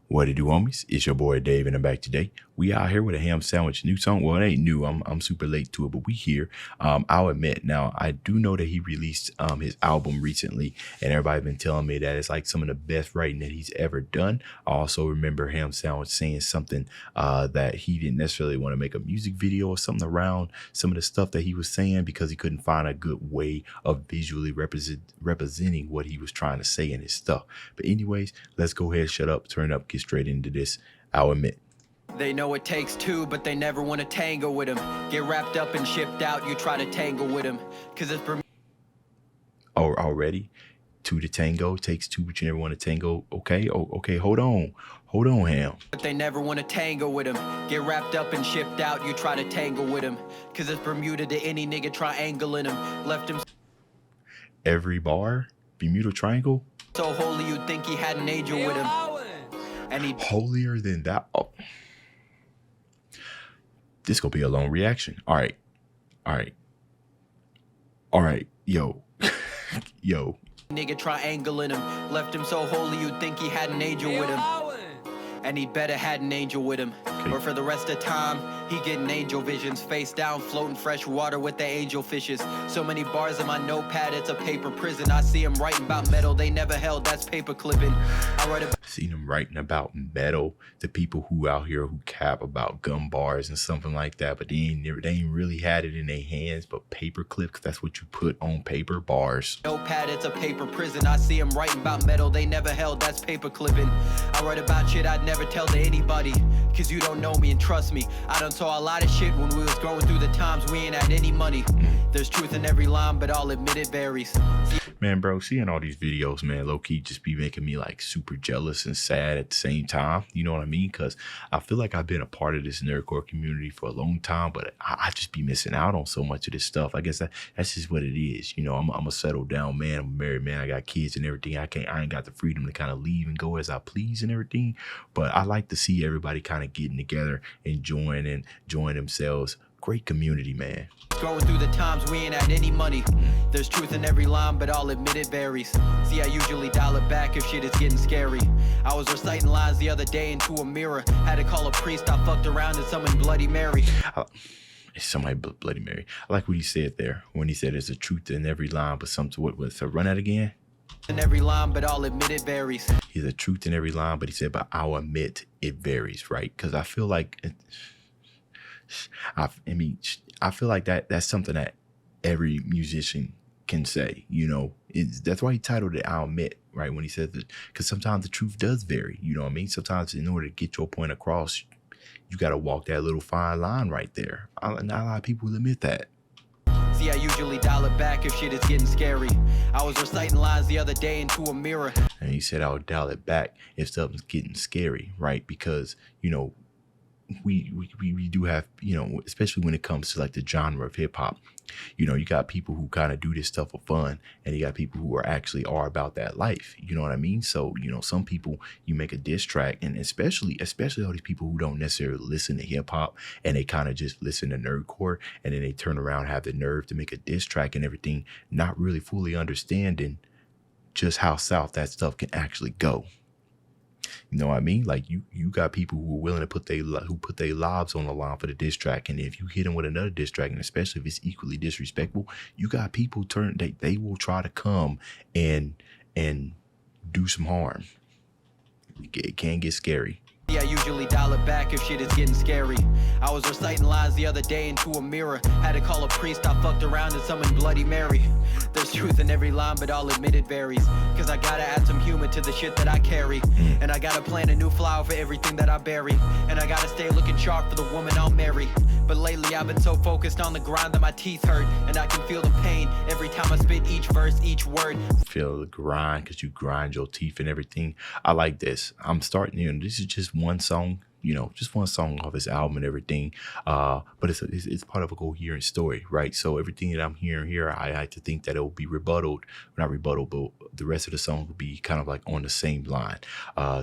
What it do, homies? It's your boy Dave, and I'm back today. We out here with a ham sandwich new song. Well, it ain't new. I'm super late to it, but we here. I'll admit now, I do know that he released his album recently, and everybody been telling me that it's like some of the best writing that he's ever done. I also remember ham sandwich saying something that he didn't necessarily want to make a music video or something around some of the stuff that he was saying because he couldn't find a good way of visually representing what he was trying to say in his stuff. But anyways, let's go ahead, shut up, turn up, get straight into this. I'll admit. They know it takes two, but they never want to tango with him. Get wrapped up and shipped out, you try to tangle with him. Cause it's already two to tango, takes two, but you never want to tango. Okay, okay, hold on, ham. But they never want to tango with him. Get wrapped up and shipped out, you try to tangle with him. Cause it's Bermuda to any nigga triangling him. Left him Every bar, Bermuda Triangle. so holy you'd think he had an angel with him. And he holier than that. Oh. This gonna be a long reaction. All right, yo. Nigga triangling him. Left him so holy you'd think he had an angel with him. And he'd better had an angel with him. Okay. Or for the rest of time, he getting angel visions. Face down, floating fresh water with the angel fishes. So many bars in my notepad, it's a paper prison. I see him writing about metal they never held, that's paper clipping. I write about seen him writing about metal to people who out here who cap about gum bars and something like that, but they ain't really had it in their hands, but paper clips, that's what you put on paper bars. notepad, it's a paper prison. I see him writing about metal they never held, that's paper clipping. I write about shit I'd never tell to anybody, cause you don't know me and trust me. I done saw a lot of shit when we was going through the times we ain't had any money. There's truth in every line, but I'll admit it varies. Man, bro, seeing all these videos, man, low-key just be making me like super jealous and sad at the same time. You know what I mean? Because I feel like I've been a part of this nerdcore community for a long time, but I just be missing out on so much of this stuff. I guess that's just what it is. You know, I'm a settled down man. I'm a married man. I got kids and everything. I ain't got the freedom to kind of leave and go as I please and everything. But I like to see everybody kind of getting together, enjoying themselves. Great community, man. Going through the times we ain't had any money. There's truth in every line, but I'll admit it varies. See, I usually dial it back if shit is getting scary. I was reciting lines the other day into a mirror. Had to call a priest, I fucked around and summoned Bloody Mary. Somebody Bloody Mary. I like what he said there when he said there's a truth in every line, but so run that again. In every line, but I'll admit it varies. He's a truth in every line, but he said, but I'll admit it varies, right? Because I feel like I feel like that's something that every musician can say, you know. That's why he titled it I'll admit, right? When he said that, because sometimes the truth does vary, you know what I mean? Sometimes in order to get your point across, you got to walk that little fine line right there. Not a lot of people will admit that. See, I usually dial it back if shit is getting scary. I was reciting lines the other day into a mirror. And he said, I'll dial it back if something's getting scary, right? Because, you know, we do have, you know, especially when it comes to like the genre of hip hop, you know, you got people who kind of do this stuff for fun, and you got people who are about that life. You know what I mean? So, you know, some people, you make a diss track, and especially all these people who don't necessarily listen to hip hop and they kind of just listen to nerdcore, and then they turn around, have the nerve to make a diss track and everything, not really fully understanding just how south that stuff can actually go. You know what I mean? Like you got people who are willing to put their lives on the line for the diss track, and if you hit them with another diss track, and especially if it's equally disrespectful, you got people they will try to come and do some harm. It can get scary. Yeah, I usually dial it back if shit is getting scary. I was reciting lines the other day into a mirror. Had to call a priest, I fucked around and summoned Bloody Mary. There's truth in every line, but I'll admit it varies. Cause I gotta add some humor to the shit that I carry. And I gotta plant a new flower for everything that I bury. And I gotta stay looking sharp for the woman I'll marry. But lately I've been so focused on the grind that my teeth hurt. And I can feel the pain every time I spit each verse, each word. Feel the grind because you grind your teeth and everything. I like this. I'm starting, you know, this is just one song, you know, just one song off his album and everything. But it's part of a coherent story, right? So everything that I'm hearing here, I like to think that it will be not rebutted, but the rest of the song will be kind of like on the same line.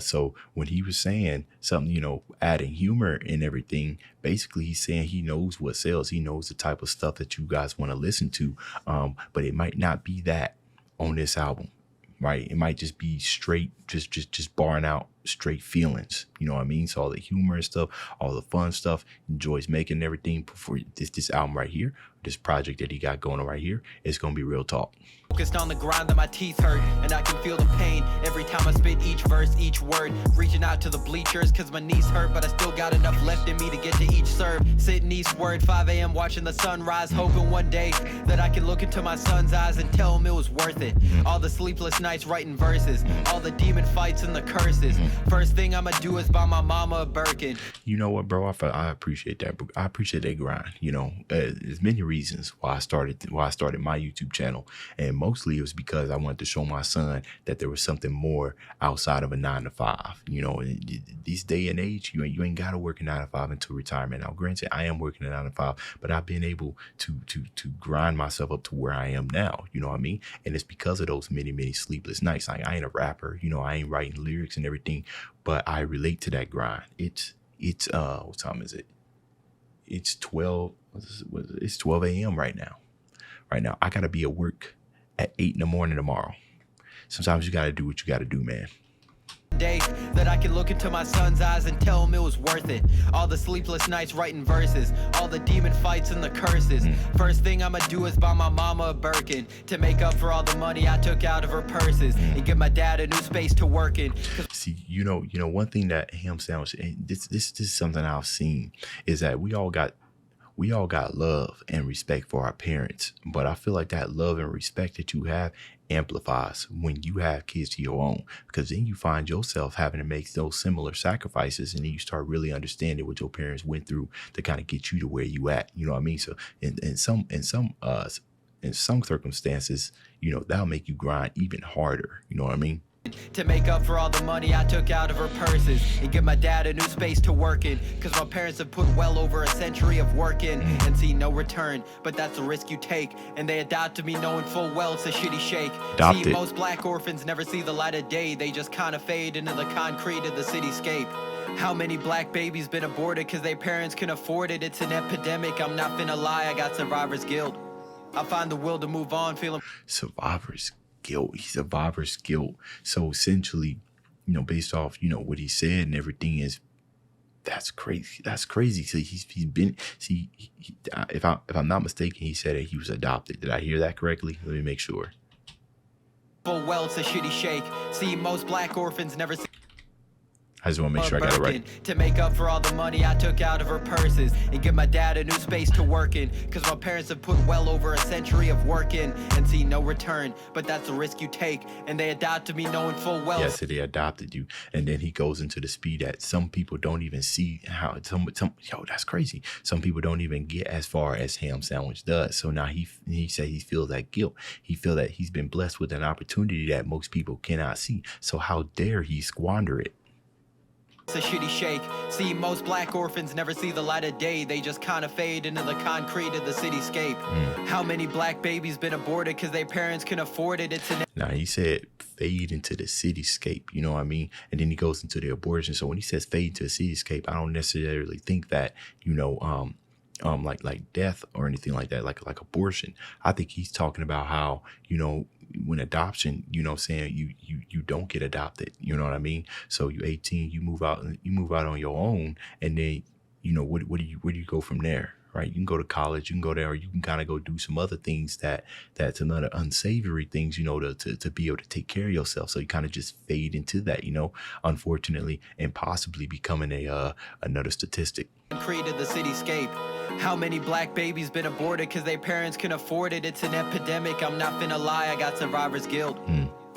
So when he was saying something, you know, adding humor and everything, basically he's saying he knows what sells. He knows the type of stuff that you guys want to listen to. But it might not be that on this album, right? It might just be straight, just barring out straight feelings. You know what I mean? So all the humor and stuff, all the fun stuff, enjoys making everything. Before this album right here, this project that he got going on right here, it's gonna be real talk. Focused on the grind that my teeth hurt, and I can feel the pain every time I spit each verse, each word. Reaching out to the bleachers cause my knees hurt, but I still got enough left in me to get to each serve. Sitting eastward, 5 a.m. watching the sunrise, hoping one day that I can look into my son's eyes and tell him it was worth it. All the sleepless nights writing verses, all the demon fights and the curses. First thing I'ma do is buy my mama a Birkin. You know what, bro? I appreciate that. I appreciate that grind. You know, there's many reasons why I started my YouTube channel, and mostly it was because I wanted to show my son that there was something more outside of a 9-to-5. You know, in this day and age, you ain't got to work a 9-to-5 until retirement. Now, granted, I am working a 9-to-5, but I've been able to grind myself up to where I am now. You know what I mean? And it's because of those many sleepless nights. Like, I ain't a rapper. You know, I ain't writing lyrics and everything, but I relate to that grind. It's what time is it? It's 12. It's 12 a.m. right now. Right now, I gotta be at work at 8 in the morning tomorrow. Sometimes you gotta do what you gotta do, man. Day that I can look into my son's eyes and tell him it was worth it. All the sleepless nights writing verses, all the demon fights and the curses. First thing I'ma do is buy my mama a Birkin to make up for all the money I took out of her purses and give my dad a new space to work in. See, you know, one thing that Ham Sandwich, and this is something I've seen, is that we all got love and respect for our parents, but I feel like that love and respect that you have amplifies when you have kids to your own, because then you find yourself having to make those similar sacrifices, and then you start really understanding what your parents went through to kind of get you to where you at. You know what I mean? So in some circumstances, you know, that'll make you grind even harder. You know what I mean? To make up for all the money I took out of her purses and give my dad a new space to work in, cause my parents have put well over a century of work in and see no return, but that's the risk you take, and they adopted me knowing full well it's a shitty shake. See, most black orphans never see the light of day, they just kind of fade into the concrete of the cityscape. How many black babies been aborted cause their parents can afford it? It's an epidemic, I'm not finna lie, I got survivor's guilt. I find the will to move on, feeling survivor's guilt. So essentially, you know, based off, you know, what he said and everything, is that's crazy. So he's been, if I'm not mistaken, he said that he was adopted. Did I hear that correctly? Let me make sure. Full well, it's a shitty shake. See, most black orphans never see. I just want to make sure I got it right. To make up for all the money I took out of her purses and give my dad a new space to work in, cause my parents have put well over a century of work in and see no return, but that's the risk you take, and they adopted me knowing full well. Yes, they adopted you. And then he goes into the speed that some people don't even see how yo, that's crazy. Some people don't even get as far as Ham Sandwich does. So now he said he feels that guilt. He feel that he's been blessed with an opportunity that most people cannot see. So how dare he squander it? It's a shitty shake. See, most black orphans never see the light of day, they just kind of fade into the concrete of the cityscape. How many black babies been aborted cause their parents can afford it? It's an Now he said fade into the cityscape, you know what I mean? And then he goes into the abortion. So when he says fade into the cityscape, I don't necessarily think that, you know, like death or anything like that, like abortion. I think he's talking about how, you know, when adoption, you know what I'm saying, you don't get adopted, you know what I mean? So you're 18, you move out on your own, and then, you know, where do you go from there? Right? You can go to college, you can go there, or you can kind of go do some other things that's another unsavory things, you know, to be able to take care of yourself. So you kind of just fade into that, you know, unfortunately, and possibly becoming another statistic. Created the cityscape. How many black babies been aborted cause their parents can afford it? It's an epidemic, I'm not finna lie, I got survivor's guilt.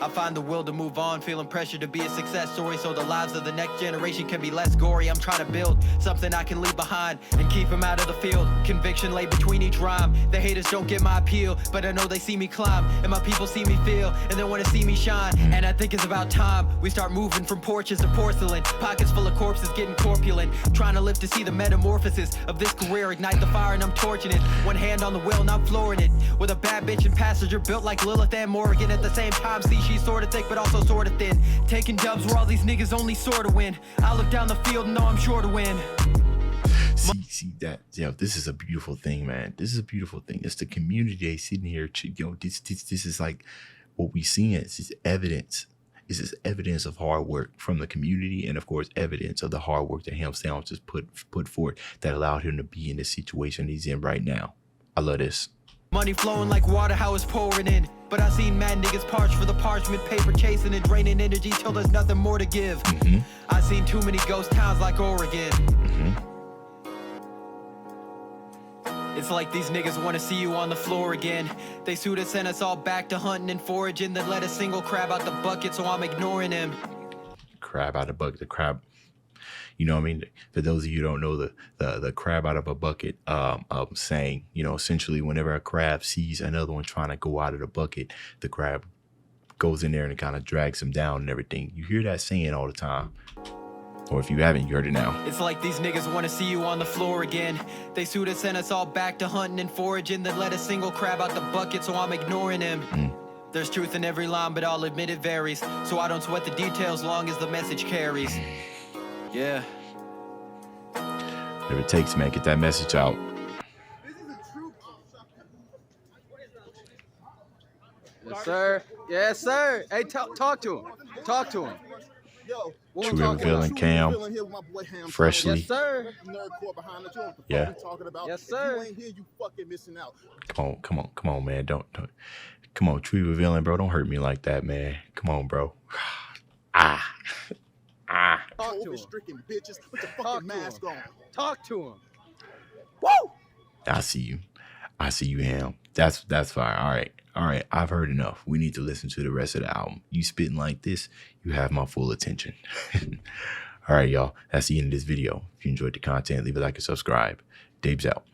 I find the will to move on, feeling pressure to be a success story so the lives of the next generation can be less gory. I'm trying to build something I can leave behind and keep them out of the field. Conviction lay between each rhyme. The haters don't get my appeal, but I know they see me climb, and my people see me feel, and they want to see me shine. And I think it's about time we start moving from porches to porcelain. Pockets full of corpses getting corpulent, trying to live to see the metamorphosis of this career. Ignite the fire and I'm torching it. One hand on the wheel and I'm flooring it, with a bad bitch and passenger built like Lilith and Morgan. At the same time, see, she's sorta thick but also sorta thin, taking dubs where all these niggas only sorta win. I look down the field and know I'm sure to win. See that, yo, this is a beautiful thing, man. This is a beautiful thing. It's the community sitting here, yo, this is like what we seeing. It's evidence. This is evidence of hard work from the community, and of course, evidence of the hard work that Ham Sandwiches put forth that allowed him to be in the situation he's in right now. I love this. Money flowing like water, how it's pouring in. But I seen mad niggas parch for the parchment paper, chasing and draining energy till there's nothing more to give. I seen too many ghost towns like Oregon. It's like these niggas wanna see you on the floor again. They sued us, sent us all back to hunting and foraging, then let a single crab out the bucket, so I'm ignoring him. Crab out of the bucket, the crab. You know what I mean? For those of you who don't know the crab out of a bucket saying, you know, essentially whenever a crab sees another one trying to go out of the bucket, the crab goes in there and it kind of drags him down and everything. You hear that saying all the time. Or if you haven't, you heard it now. It's like these niggas want to see you on the floor again. They sued us, sent us all back to hunting and foraging, then let a single crab out the bucket, so I'm ignoring him. There's truth in every line, but I'll admit it varies. So I don't sweat the details long as the message carries. Yeah. Whatever it takes, man, get that message out. Yes, sir. Yes, sir. Hey, talk to him. Talk to him. True revealing Cam. Freshly. Yes, sir. Yeah. Yes, sir. Come on, man. Don't. Come on, True revealing, bro. Don't hurt me like that, man. Come on, bro. Talk to him. Talk to him. Woo! I see you, Ham. That's fine. All right. I've heard enough. We need to listen to the rest of the album. You spitting like this, you have my full attention. All right, y'all. That's the end of this video. If you enjoyed the content, leave a like and subscribe. Dave's out.